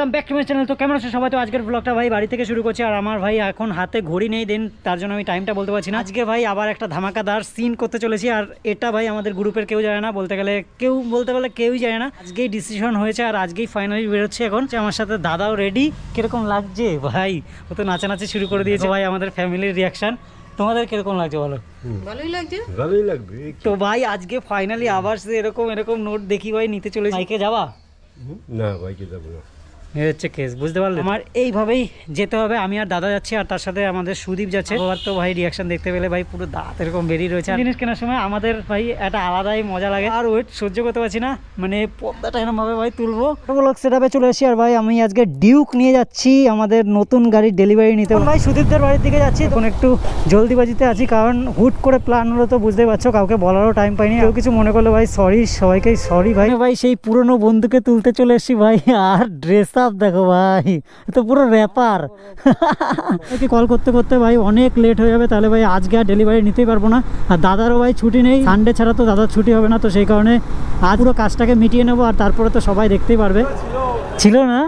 Welcome back to my channel. তো কেমন আছো সবাই? তো আজকের ব্লগটা ভাই বাড়ি থেকে শুরু করছি। আর আমার ভাই এখন হাতে ঘড়ি নেই, দেন তার জন্য আমি টাইমটা বলতে পারছি না। আজকে ভাই আবার একটা ধামাকাদার সিন করতে চলেছি। আর এটা ভাই আমাদের গ্রুপের কেউ জানে না, বলতে গেলে কেউই জানে না। আজকেই ডিসিশন হয়েছে আর আজকেই ফাইনালি বেরোচ্ছে। এখন আমার সাথে দাদাও রেডি। কিরকম লাগছে ভাই? ও তো নাচানাচি শুরু করে দিয়েছে ভাই। আমাদের ফ্যামিলির রিয়াকশন তোমাদের কিরকম লাগছে বলো? ভালোই লাগবে। তো ভাই আজকে ফাইনালি আবার এরকম নোট দেখি ভাই নিতে চলেছি। বাইকে যাবা? না বাইকে যাবো না, এই হচ্ছে কেস, বুঝতে পারলে? আমার এইভাবেই যেতে হবে। আমি আর দাদা যাচ্ছি, আর তার সাথে আমাদের সুদীপ যাচ্ছে। আবার তো ভাই রিয়াকশন দেখতে পেলে ভাই পুরো দাঁত এরকম বেরিয়ে রয়েছে। জিনিস কেনার সময় আমাদের ভাই একটা আলাদাই মজা লাগে। আর ওয়েট সহ্য করতে পারছি না, মানে পর্দাটা এরকম ভাবে ভাই তুলবো। সেটআপে চলে এসেছি। আর ভাই আমি আজকে ডিউক নিয়ে যাচ্ছি আমাদের নতুন গাড়ির ডেলিভারি নিতে। ভাই সুদীপদের বাড়ির দিকে যাচ্ছি। এখন একটু জলদিবাজিতে আছি, কারণ হুট করে প্ল্যান হলো তো বুঝতেই পারছো, কাউকে বলারও টাইম পাইনি। কেউ কিছু মনে করলো ভাই সরি, সবাইকেই সরি ভাই। ভাই সেই পুরনো বন্ধুকে তুলতে চলে এসেছি ভাই। আর ড্রেস আপ দেখো ভাই, তো পুরো র্যাপার। কল করতে করতে ভাই অনেক লেট হয়ে যাবে, তাহলে ভাই আজকে আর ডেলিভারি নিতেই পারবো না। আর দাদারও ভাই ছুটি নেই, সানডে ছাড়া তো দাদার ছুটি হবে না। তো সেই কারণে আজ পুরো কাজটাকে মিটিয়ে নেবো, আর তারপরে তো সবাই দেখতেই পারবে। ছিল না,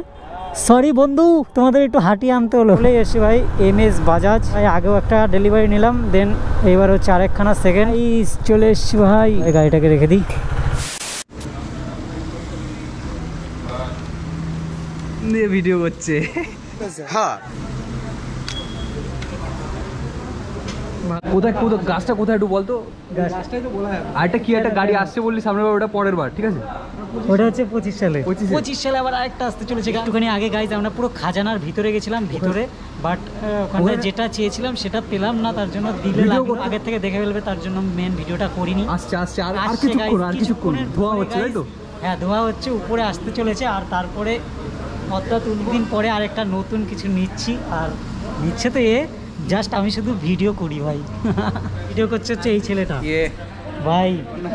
সরি বন্ধু, তোমাদের একটু হাঁটিয়ে আনতে হলো। বলেই এসছি ভাই MS বাজাজ। ভাই আগেও একটা ডেলিভারি নিলাম, দেন এইবার হচ্ছে আরেকখানা সেকেন্ড চলে এসছি ভাই। গাড়িটাকে রেখে দিই। নিয়ে ভিডিও করছে। হ্যাঁ কোথায় গাছটা কোথায় একটু বলতো? আরেকটা কি একটা গাড়ি আসছে বললি সামনে বার, ওটা পরের বার, ঠিক আছে? ওটা হচ্ছে 25 সালে। 25 সালে আবার আরেকটা আসতে চলেছে। একটুখানি আগে গাইজ আমরা পুরো খাজানার ভিতরে গেছিলাম, ভিতরে। বাট ওখানে যেটা চেয়েছিলাম সেটা পেলাম না, তার জন্য দিলে আগে থেকে দেখে ফেলবে, তার জন্য মেন ভিডিওটা করিনি। আসছে আর কিছুক্ষণ ধোয়া হচ্ছে, তাই তো? হ্যাঁ, ধোয়া হচ্ছে, উপরে আসতে চলেছে। আর তারপরে অর্থাৎ 3 দিন পরে আরেকটা নতুন কিছু নিচ্ছি। আর নিচ্ছে তো জাস্ট আমি শুধু ভিডিও করি ভাই। ভিডিও করছে হচ্ছে এই ছেলেটা ভাই।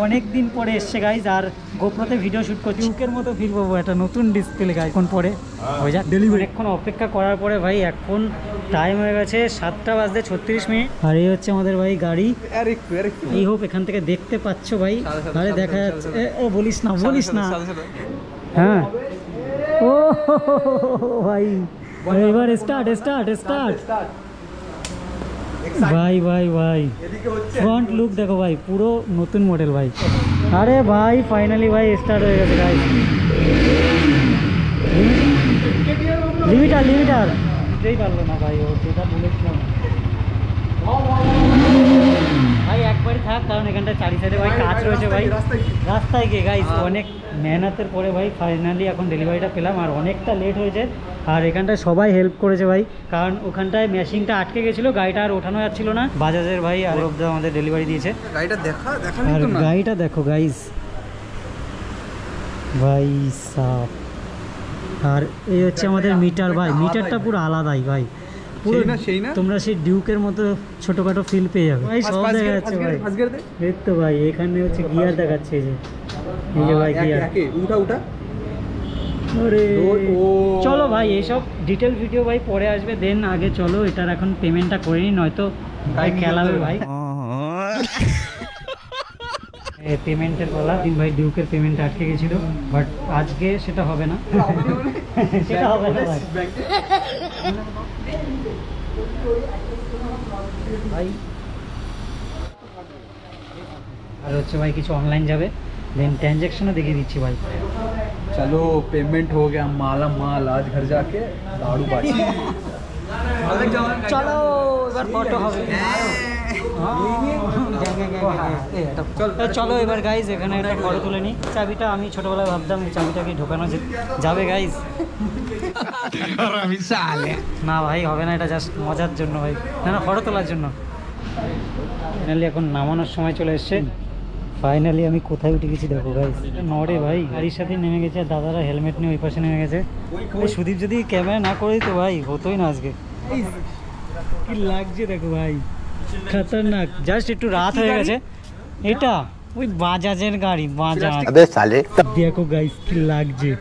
অনেক দিন পরে এসছে গাইজ, আর গোপ্রোতে ভিডিও শুট করছি। চুকের মতো ফিল পাবো একটা নতুন ডিসপ্লে গাইজ। এখন পরে হয়ে যাক ডেলিভারি। এখন অপেক্ষা করার পরে ভাই এখন টাইম হয়ে গেছে 7:36। আর এই হচ্ছে আমাদের ভাই গাড়ি। এই হোপ এখান থেকে দেখতে পাচ্ছ ভাই। আরে দেখা যাচ্ছে, বলিস না। হ্যাঁ ও ভাই, এবার স্টার্ট ভাই ফ্রন্ট লুক দেখো ভাই, পুরো নতুন মডেল ভাই। আরে ভাই ফাইনালি ভাই স্টার্ট হয়ে গেছে গাইস। লিমিটার দিতেই পারলো না ভাই, ও যেটা বলেছিলাম ভাই একবারই থাক, কারণ এখানটায় চারি সাইডে ভাই কাজ রয়েছে ভাই। রাস্তায় গিয়ে গাইস অনেক মেহনতের পরে ভাই ফাইনালি এখন ডেলিভারিটা পেলাম। আর অনেকটা লেট হয়েছে, আর এখানটায় সবাই হেল্প করেছে ভাই, কারণ ওখানটায় মেশিনটা আটকে গেছিলো, গাড়িটা আর ওঠানো যাচ্ছিল না। বাজাজের ভাই আর আমাদের ডেলিভারি দিয়েছে। আর গাড়িটা দেখো গাইস ভাই সাপ। আর এই হচ্ছে আমাদের মিটার ভাই, মিটারটা পুরো আলাদাই ভাই। তোমরা সেই ডিউকের মতো ছোটখাটো ফিল পেয়ে যাবে ভাই। সব দেখা যাচ্ছে ভাই। এই তো ভাই এখানে হচ্ছে গিয়ার দেখাচ্ছে, এই যে ভাই গিয়ার। আরে চলো ভাই, এইসব ডিটেল ভিডিও ভাই পরে আসবে। দেন আগে চলো এটার এখন পেমেন্টটা করে নিই, নয়তো ভাই খেলাবে ভাই। পেমেন্টের বলা দিন ভাই, ডিউকের পেমেন্ট আটকে গেছিল, বাট আজকে সেটা হবে না। সেটা হবে না ভাই। আর হচ্ছে ভাই কিছু অনলাইন যাবে, देन ट्रांजैक्शन देखिए दीजिए भाई। चलो पेमेंट हो गया, माला माल आज घर जाके दारू बाटी। चलो এবার ফটো হবে। চলো এবার গাইজ এখানে একটা ফটো তুলে নিই। চাবিটা আমি ছোটবেলায় ভাবতাম এই চাবিটাকে ঢোকানো যাবে গাইজ। না ভাই হবে না, এটা জাস্ট মজার জন্য ভাই, না ফটো তোলার জন্য। ফাইনালি এখন নামানোর সময় চলে এসছে। ফাইনালি আমি কোথায় উঠে গেছি দেখো গাইস, নড়ে ভাই গাড়ির সাথে নেমে গেছে। আর দাদারা হেলমেট নিয়ে ওই পাশে নেমে গেছে। সুদীপ যদি ক্যামেরা না করে তো ভাই হতোই না আজকে। কি লাগছে দেখো ভাই, খতরনাক। জাস্ট একটু রাত হয়ে গেছে। এটা ওই বাজাজের গাড়ি, বাজাজ। দেখো গাইস কি লাগছে।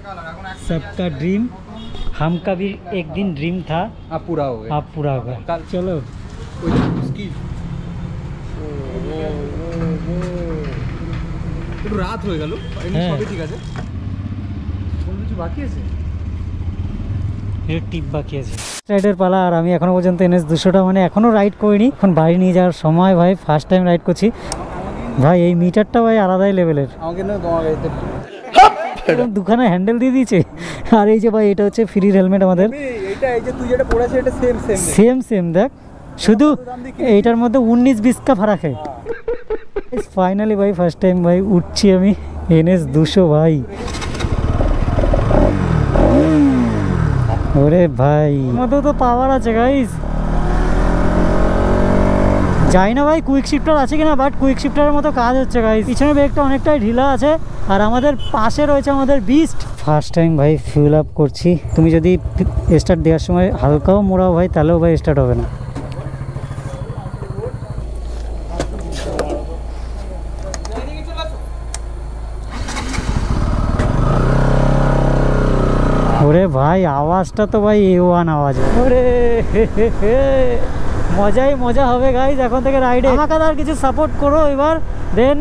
সবকা ड्रीम हमका भी एक दिन ड्रीम था, अब पूरा हो गया। अब पूरा होगा। चलो রাত হয়ে গেল, সবই ঠিক আছে। কোন কিছু বাকি আছে? একটু টিপ বাকি আছে। রাইডের পালা, আর আমি এখনো পর্যন্ত NS 200টা মানে এখনো রাইড করিনি। এখন বাড়ি নিয়ে যাওয়ার সময় ভাই ফার্স্ট টাইম রাইড করছি ভাই। এই মিটারটা ভাই আলাদাই লেভেলের, আমাকে না তোমার গাড়িতে দুখানা হ্যান্ডেল দিয়ে দিয়েছে। আর এই যে ভাই এটা হচ্ছে ফ্রি হেলমেট আমাদের, এইটা এই যে তুই যেটা পড়েছে এটা সেম সেম সেম সেম দেখ, শুধু এইটার মধ্যে 19-20 का फर्क है। फाइनली भाई फर्स्ट टाइम भाई उठছি আমি NS 200 ভাই। ওরে ভাই মতো তো পাওয়ার আছে গাইস। যাই না ভাই কুইক শিফটার আছে কিনা, বাট কুইক শিফটারের মতো কাজ হচ্ছে গাইস। পিছনের ব্রেকটা অনেকটাই ঢিলা আছে, আর আমাদের পাশে রয়েছে আমাদের বিস্ট। ফার্স্ট টাইম ভাই ফিউল আপ করছি। তুমি যদি স্টার্ট দেওয়ার সময় হালকাও মোড়াও ভাই, তাহলেও ভাই স্টার্ট হবে না। ওরে ভাই আওয়াজটা তো ভাই A1 আওয়াজ। ওরে মজাই মজা হবে গাইজ এখন থেকে রাইডে। আমাকে আর কিছু সাপোর্ট করো এবার। দেন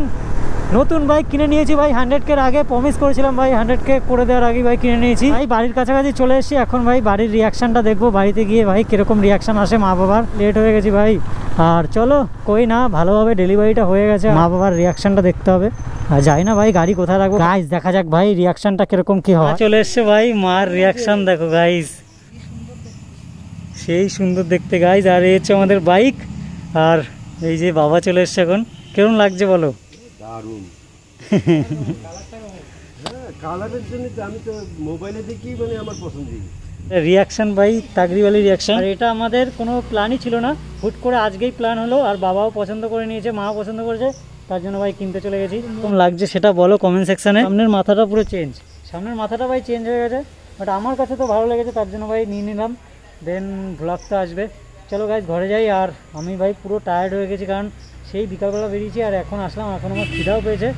নতুন বাইক কিনে নিয়েছি ভাই 100K আগে, প্রমিস করেছিলাম ভাই 100K করে দেওয়ার আগে ভাই কিনে নিয়েছি ভাই। বাড়ির কাছাকাছি চলে এসেছি, এখন ভাই বাড়ির রিয়াকশানটা দেখবো বাড়িতে গিয়ে ভাই কিরকম রিয়াকশান আসে মা বাবার। লেট হয়ে গেছি ভাই, আর চলো কই না, ভালোভাবে ডেলিভারিটা হয়ে গেছে, মা বাবার রিয়াকশানটা দেখতে হবে। আর যাই না ভাই গাড়ি কোথায় রাখবো গাইজ, দেখা যাক ভাই রিয়াকশানটা কিরকম কি হয়। চলে এসছে ভাই মার রিয়াকশান দেখো গাইজ, সেই সুন্দর দেখতে গাইজ। আর এই হচ্ছে আমাদের বাইক, আর এই যে বাবা চলে এসছে এখন। কেমন লাগছে বলো? দারুণ। কালারের জন্য তো আমি তো মোবাইলে দেখি মানে আমার পছন্দের রিয়াকশান ভাই তাগরিওয়ালি রিয়াকশান। আর এটা আমাদের কোনো প্ল্যানই ছিল না, হুট করে আজকেই প্ল্যান হলো, আর বাবাও পছন্দ করে নিয়েছে, মাও পছন্দ করেছে, তার জন্য ভাই কিনতে চলে গেছি। কেমন লাগছে সেটা বলো কমেন্ট সেকশানে। সামনের মাথাটা পুরো চেঞ্জ, সামনের মাথাটা ভাই চেঞ্জ হয়ে গেছে, বাট আমার কাছে তো ভালো লেগেছে, তার জন্য ভাই নিয়ে নিলাম। দেন ব্লগ তো আসবে। চলো গাইজ ঘরে যাই। আর আমি ভাই পুরো টায়ার্ড হয়ে গেছি, কারণ সেই বিকালবেলা বেরিয়েছি আর এখন আসলাম, এখন আমার খিদাও পেয়েছে।